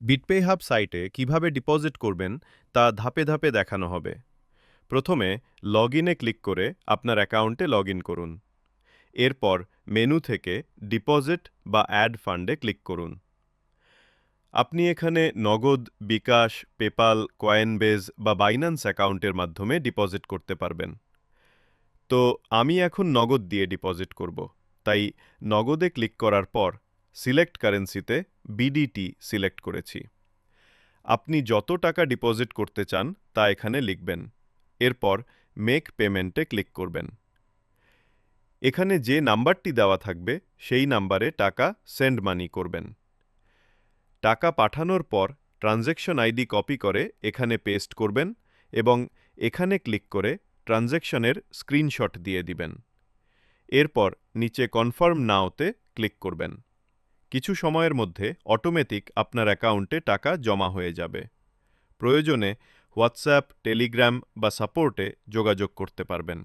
বিটপে hub সাইটে কিভাবে deposit করবেন তা ধাপে ধাপে দেখানো হবে। প্রথমে লগইনে ক্লিক করে আপনার অ্যাকাউন্টে লগইন করুন। এরপর মেনু থেকে ডিপোজিট বা অ্যাড ফান্ডে ক্লিক করুন। আপনি এখানে নগদ, বিকাশ, পেপাল, কয়েনবেজ বা বাইন্যান্স অ্যাকাউন্টের মাধ্যমে ডিপোজিট করতে পারবেন। তো আমি এখন নগদ দিয়ে ডিপোজিট করব, তাই নগদে ক্লিক করার পর সিলেক্ট কারেন্সিতে বিডিটি সিলেক্ট করেছি। আপনি যত টাকা ডিপোজিট করতে চান তা এখানে লিখবেন। এরপর মেক পেমেন্টে ক্লিক করবেন। এখানে যে নাম্বারটি দেওয়া থাকবে সেই নাম্বারে টাকা সেন্ড মানি করবেন। টাকা পাঠানোর পর ট্রানজ্যাকশন আইডি কপি করে এখানে পেস্ট করবেন এবং এখানে ক্লিক করে ট্রানজ্যাকশনের স্ক্রিনশট দিয়ে দিবেন। এরপর নিচে কনফার্ম নাওতে ক্লিক করবেন। কিছু সময়ের মধ্যে অটোমেটিক আপনার অ্যাকাউন্টে টাকা জমা হয়ে যাবে। প্রয়োজনে হোয়াটসঅ্যাপ, টেলিগ্রাম বা সাপোর্টে যোগাযোগ করতে পারবেন।